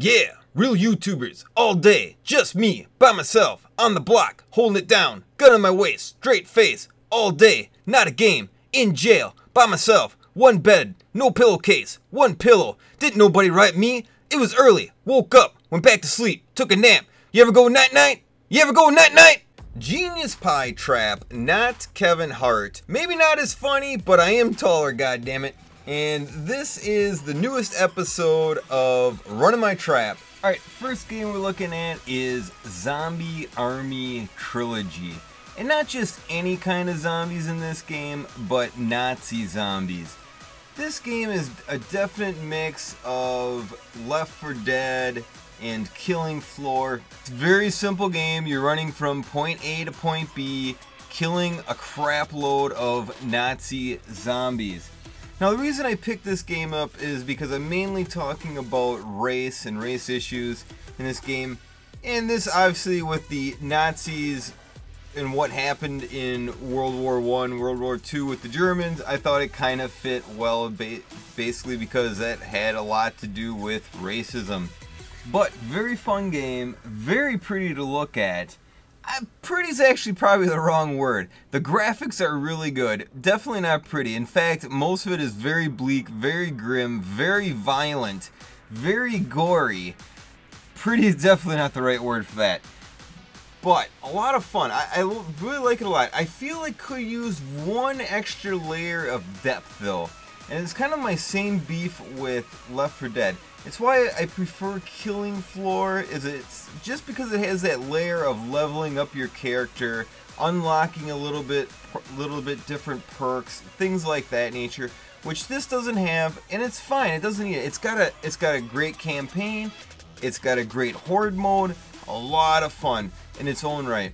Yeah, real YouTubers, all day, just me, by myself, on the block, holding it down, gun on my waist, straight face, all day, not a game, in jail, by myself, one bed, no pillowcase, one pillow, didn't nobody write me, it was early, woke up, went back to sleep, took a nap, you ever go night-night? You ever go night-night? GeniusPieTrap, not Kevin Hart, maybe not as funny, but I am taller, goddammit. And this is the newest episode of Runnin' My Trap. Alright, first game we're looking at is Zombie Army Trilogy. And not just any kind of zombies in this game, but Nazi zombies. This game is a definite mix of Left 4 Dead and Killing Floor. It's a very simple game. You're running from point A to point B, killing a crap load of Nazi zombies. Now the reason I picked this game up is because I'm mainly talking about race and race issues in this game, and this obviously with the Nazis and what happened in World War I, World War II with the Germans, I thought it kind of fit well basically because that had a lot to do with racism. But very fun game, very pretty to look at. Pretty is actually probably the wrong word. The graphics are really good. Definitely not pretty. In fact, most of it is very bleak, very grim, very violent, very gory. Pretty is definitely not the right word for that. But a lot of fun. I really like it a lot. I feel like could use one extra layer of depth though. And it's kind of my same beef with Left 4 Dead. It's why I prefer Killing Floor, is it's just because it has that layer of leveling up your character, unlocking a little bit different perks, things like that nature, which this doesn't have, and it's fine. It doesn't need it. It's got a great campaign, it's got a great horde mode, a lot of fun in its own right.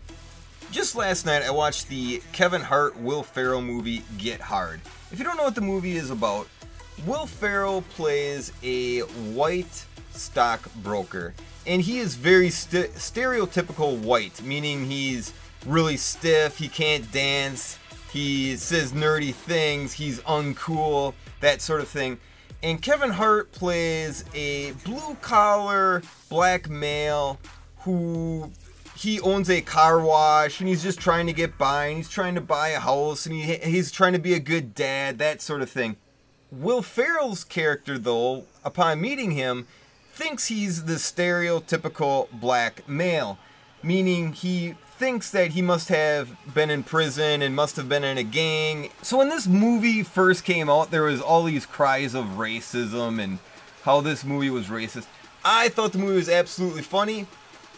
Just last night I watched the Kevin Hart Will Ferrell movie Get Hard. If you don't know what the movie is about, Will Ferrell plays a white stockbroker, and he is very stereotypical white, meaning he's really stiff, he can't dance, he says nerdy things, he's uncool, that sort of thing. And Kevin Hart plays a blue-collar black male who he owns a car wash and he's just trying to get by and he's trying to buy a house and he's trying to be a good dad, that sort of thing. Will Ferrell's character, though, upon meeting him, thinks he's the stereotypical black male, meaning he thinks that he must have been in prison and must have been in a gang. So when this movie first came out, there was all these cries of racism and how this movie was racist. I thought the movie was absolutely funny.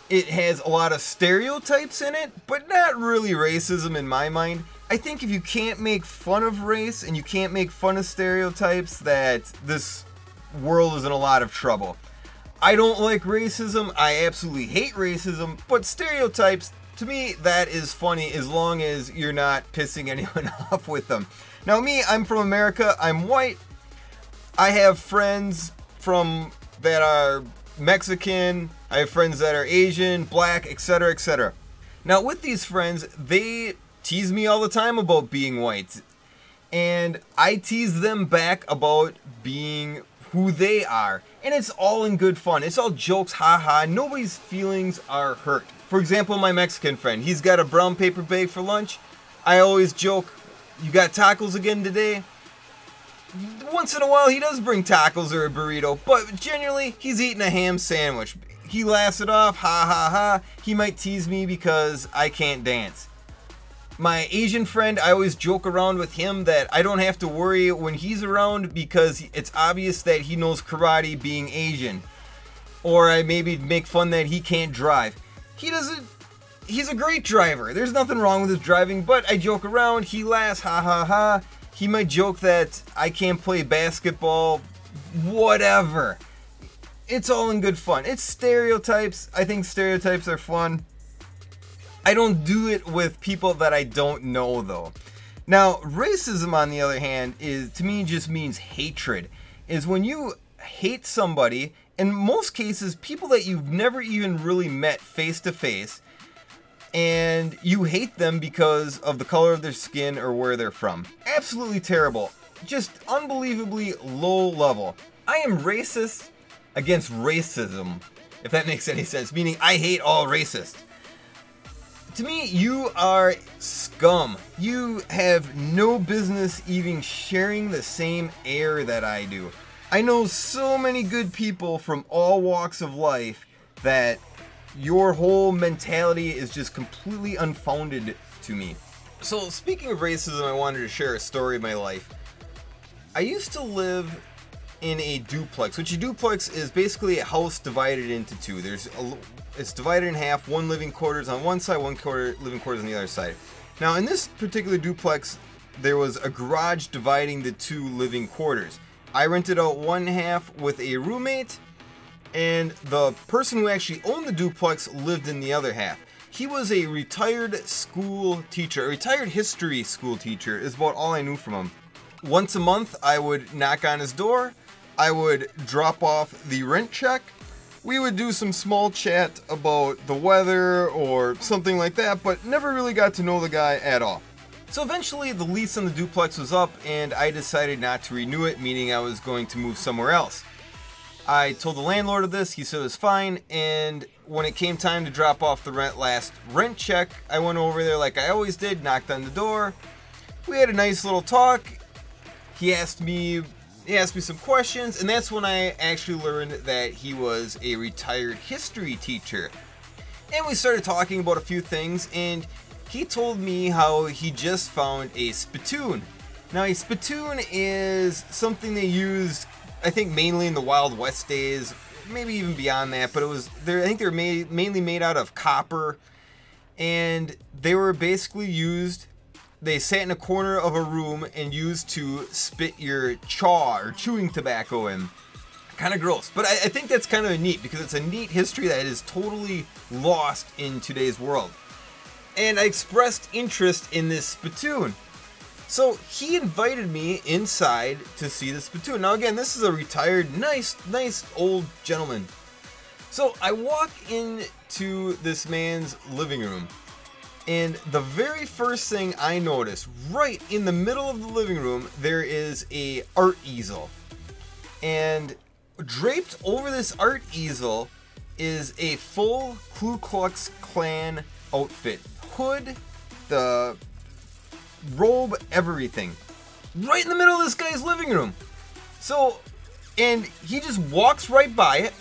It has a lot of stereotypes in it, but not really racism in my mind. I think if you can't make fun of race and you can't make fun of stereotypes, that this world is in a lot of trouble. I don't like racism, I absolutely hate racism, but stereotypes, to me, that is funny as long as you're not pissing anyone off with them. Now me, I'm from America, I'm white, I have friends that are Mexican, I have friends that are Asian, black, etc., etc. Now with these friends, they tease me all the time about being white, and I tease them back about being who they are, and it's all in good fun. It's all jokes, haha. Nobody's feelings are hurt. For example, my Mexican friend, he's got a brown paper bag for lunch. I always joke, "You got tacos again today?" Once in a while he does bring tacos or a burrito, but generally he's eating a ham sandwich. He laughs it off, ha ha ha. He might tease me because I can't dance. My Asian friend, I always joke around with him that I don't have to worry when he's around because it's obvious that he knows karate being Asian. Or I maybe make fun that he can't drive. He doesn't, he's a great driver. There's nothing wrong with his driving, but I joke around, he laughs, ha ha ha. He might joke that I can't play basketball, whatever. It's all in good fun. It's stereotypes. I think stereotypes are fun. I don't do it with people that I don't know though. Now, racism on the other hand is, to me, just means hatred. Is when you hate somebody, in most cases, people that you've never even really met face to face, and you hate them because of the color of their skin or where they're from. Absolutely terrible. Just unbelievably low level. I am racist against racism, if that makes any sense, meaning I hate all racists. To me, you are scum. You have no business even sharing the same air that I do. I know so many good people from all walks of life that your whole mentality is just completely unfounded to me. So speaking of racism, I wanted to share a story of my life. I used to live in a duplex, which a duplex is basically a house divided into two. It's divided in half, one living quarters on one side, one living quarters on the other side. Now in this particular duplex, there was a garage dividing the two living quarters. I rented out one half with a roommate, and the person who actually owned the duplex lived in the other half. He was a retired school teacher, a retired history school teacher is about all I knew from him. Once a month, I would knock on his door, I would drop off the rent check, we would do some small chat about the weather or something like that, but never really got to know the guy at all. So eventually the lease on the duplex was up and I decided not to renew it, meaning I was going to move somewhere else. I told the landlord of this, he said it was fine, and when it came time to drop off the last rent check, I went over there like I always did, knocked on the door, we had a nice little talk, he asked me some questions, and that's when I actually learned that he was a retired history teacher. And we started talking about a few things, and he told me how he just found a spittoon. Now a spittoon is something they used, I think, mainly in the Wild West days, maybe even beyond that, but I think they were mainly made out of copper, and they were basically used, they sat in a corner of a room and used to spit your chaw or chewing tobacco in. Kind of gross, but I think that's kind of neat because it's a neat history that is totally lost in today's world. And I expressed interest in this spittoon. So he invited me inside to see the spittoon. Now again, this is a retired, nice old gentleman. So I walk into this man's living room, and the very first thing I notice, right in the middle of the living room, there is a art easel. And draped over this art easel is a full Ku Klux Klan outfit. Hood, the robe, everything. Right in the middle of this guy's living room. So, and he just walks right by it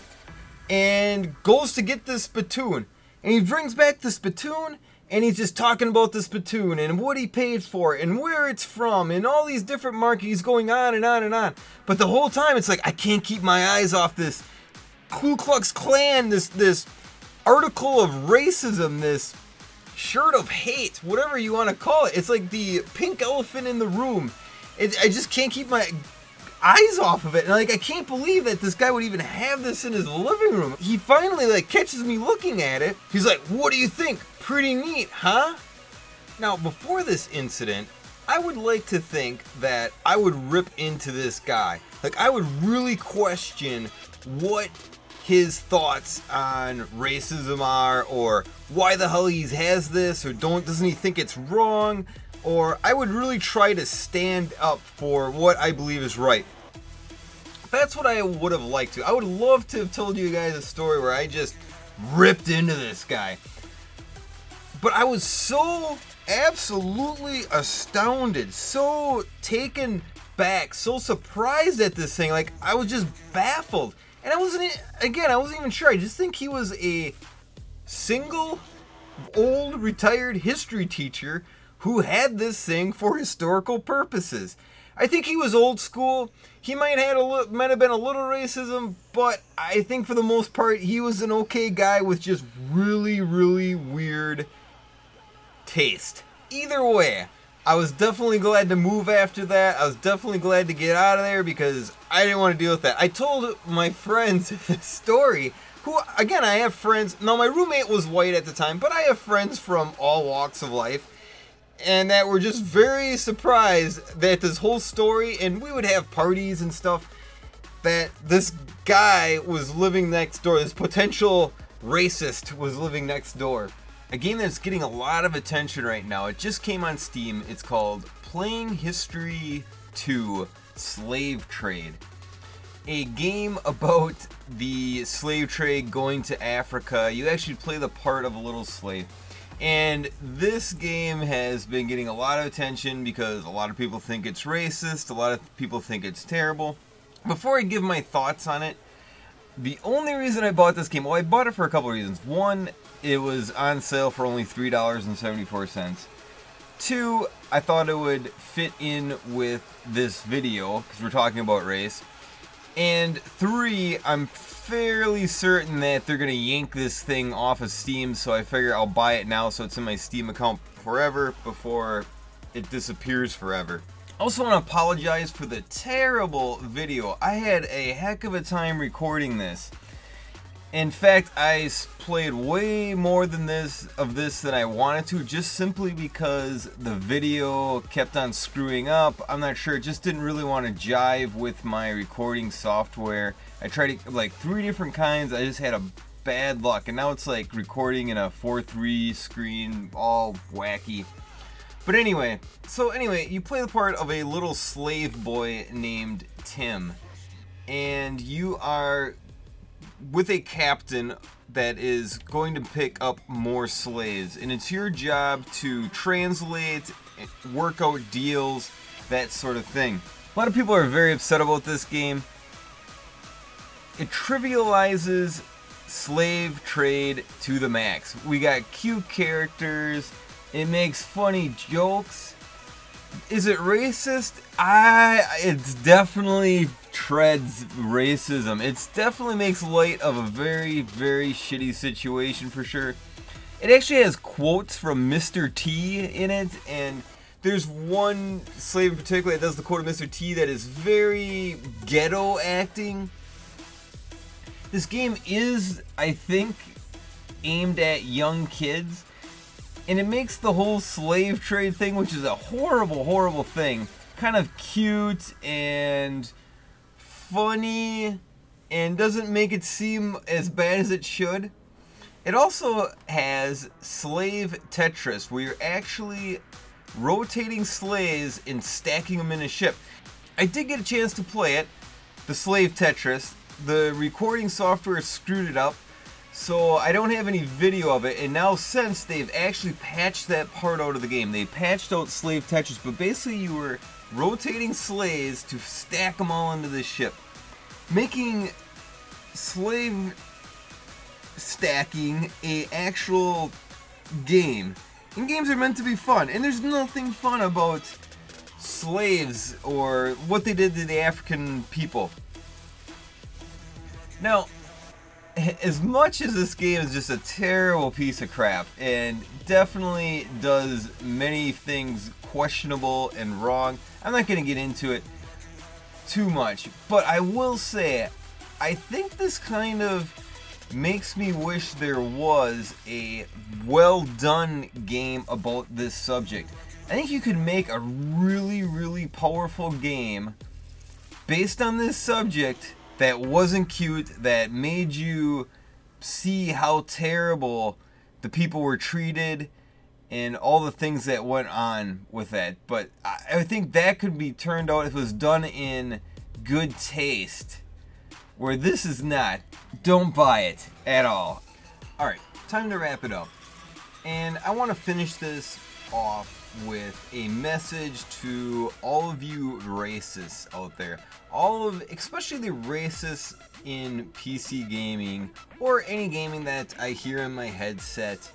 and goes to get this spittoon. And he brings back the spittoon, and he's just talking about the spittoon and what he paid for it and where it's from and all these different markings. He's going on and on and on. But the whole time it's like, I can't keep my eyes off this Ku Klux Klan, this article of racism, this shirt of hate, whatever you want to call it. It's like the pink elephant in the room. I just can't keep my eyes off of it. And like, I can't believe that this guy would even have this in his living room. He finally like catches me looking at it. He's like, what do you think? Pretty neat, huh? Now, before this incident, I would like to think that I would rip into this guy. Like, I would really question what his thoughts on racism are, or why the hell he has this, or doesn't he think it's wrong, or I would really try to stand up for what I believe is right. That's what I would have liked to. I would love to have told you guys a story where I just ripped into this guy. But I was so absolutely astounded, so taken back, so surprised at this thing. Like, I was just baffled. And I wasn't even sure. I just think he was a single, old, retired history teacher who had this thing for historical purposes. I think he was old school. He might have been a little racism, but I think for the most part, he was an okay guy with just really, really weird taste. Either way, I was definitely glad to move after that. I was definitely glad to get out of there because I didn't want to deal with that. I told my friends this story, who, again, I have friends. Now, my roommate was white at the time, but I have friends from all walks of life, and that were just very surprised that this whole story, and we would have parties and stuff, that this guy was living next door. This potential racist was living next door. A game that's getting a lot of attention right now. It just came on Steam. It's called Playing History 2 Slave Trade. a game about the slave trade going to Africa. You actually play the part of a little slave. And this game has been getting a lot of attention because a lot of people think it's racist, a lot of people think it's terrible. Before I give my thoughts on it, the only reason I bought this game, well, I bought it for a couple of reasons. One, it was on sale for only $3.74. Two, I thought it would fit in with this video because we're talking about race. And three, I'm fairly certain that they're gonna yank this thing off of Steam, so I figure I'll buy it now so it's in my Steam account forever before it disappears forever. I also want to apologize for the terrible video. I had a heck of a time recording this. In fact, I played way more than this than I wanted to, just simply because the video kept on screwing up. I'm not sure, it just didn't really want to jive with my recording software. I tried like 3 different kinds, I just had a bad luck, and now it's like recording in a 4:3 screen, all wacky. But anyway, you play the part of a little slave boy named Tim, and you are with a captain that is going to pick up more slaves, and it's your job to translate, work out deals, that sort of thing. A lot of people are very upset about this game. It trivializes slave trade to the max. We got cute characters, it makes funny jokes. Is it racist? It's definitely treads racism. It definitely makes light of a very, very shitty situation for sure. It actually has quotes from Mr. T in it, and there's one slave in particular that does the quote of Mr. T that is very ghetto acting. This game is, I think, aimed at young kids, and it makes the whole slave trade thing, which is a horrible, horrible thing, kind of cute and funny, and doesn't make it seem as bad as it should. It also has slave Tetris, where you're actually rotating slaves and stacking them in a ship. I did get a chance to play it, the slave Tetris. The recording software screwed it up, so I don't have any video of it, and now since they've actually patched that part out of the game. They patched out slave Tetris, but basically you were rotating slaves to stack them all into this ship, making slave stacking a actual game. And games are meant to be fun, and there's nothing fun about slaves or what they did to the African people. Now, as much as this game is just a terrible piece of crap and definitely does many things questionable and wrong, I'm not going to get into it too much, but I will say I think this kind of makes me wish there was a well done game about this subject. I think you could make a really, really powerful game based on this subject that wasn't cute, that made you see how terrible the people were treated and all the things that went on with that. But I think that could be turned out if it was done in good taste, where this is not. Don't buy it at all. Alright, time to wrap it up. And I want to finish this off with a message to all of you racists out there. Especially the racists in PC gaming or any gaming that I hear in my headset.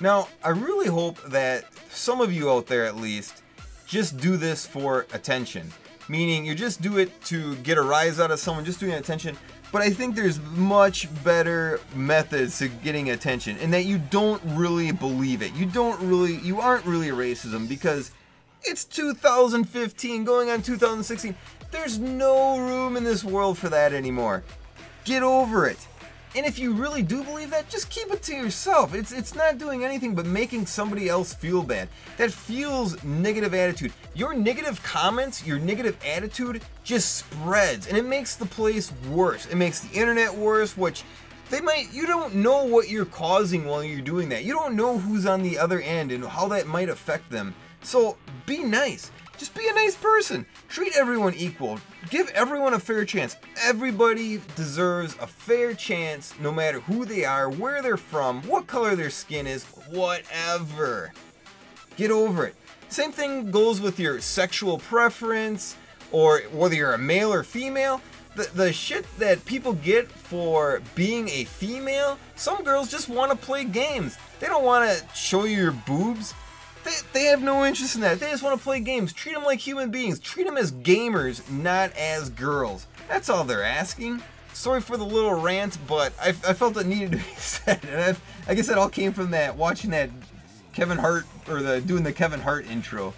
Now, I really hope that some of you out there at least just do this for attention. Meaning you just do it to get a rise out of someone, just doing attention. But I think there's much better methods to getting attention, and that you don't really believe it. You aren't really racism, because it's 2015 going on 2016. There's no room in this world for that anymore. Get over it. And if you really do believe that, just keep it to yourself. It's not doing anything but making somebody else feel bad. That fuels negative attitude. Your negative comments, your negative attitude just spreads, and it makes the place worse. It makes the internet worse, which you don't know what you're causing while you're doing that. You don't know who's on the other end and how that might affect them. So be nice. Just be a nice person. Treat everyone equal. Give everyone a fair chance. Everybody deserves a fair chance, no matter who they are, where they're from, what color their skin is, whatever. Get over it. Same thing goes with your sexual preference, or whether you're a male or female. The shit that people get for being a female, some girls just want to play games. They don't want to show you your boobs. They have no interest in that. They just want to play games. Treat them like human beings. Treat them as gamers, not as girls. That's all they're asking. Sorry for the little rant, but I felt it needed to be said. And I guess it all came from that, watching that Kevin Hart, or doing the Kevin Hart intro.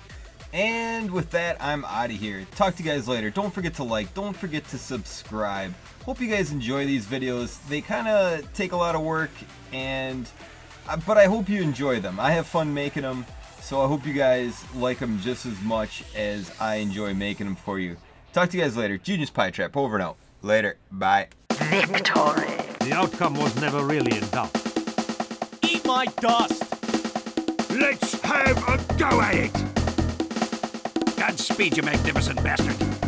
And with that, I'm out of here. Talk to you guys later. Don't forget to like. Don't forget to subscribe. Hope you guys enjoy these videos. They kind of take a lot of work, but I hope you enjoy them. I have fun making them. So I hope you guys like them just as much as I enjoy making them for you. Talk to you guys later. GeniusPieTrap, over and out. Later. Bye. Victory. The outcome was never really in doubt. Eat my dust! Let's have a go at it! Godspeed, you magnificent bastard.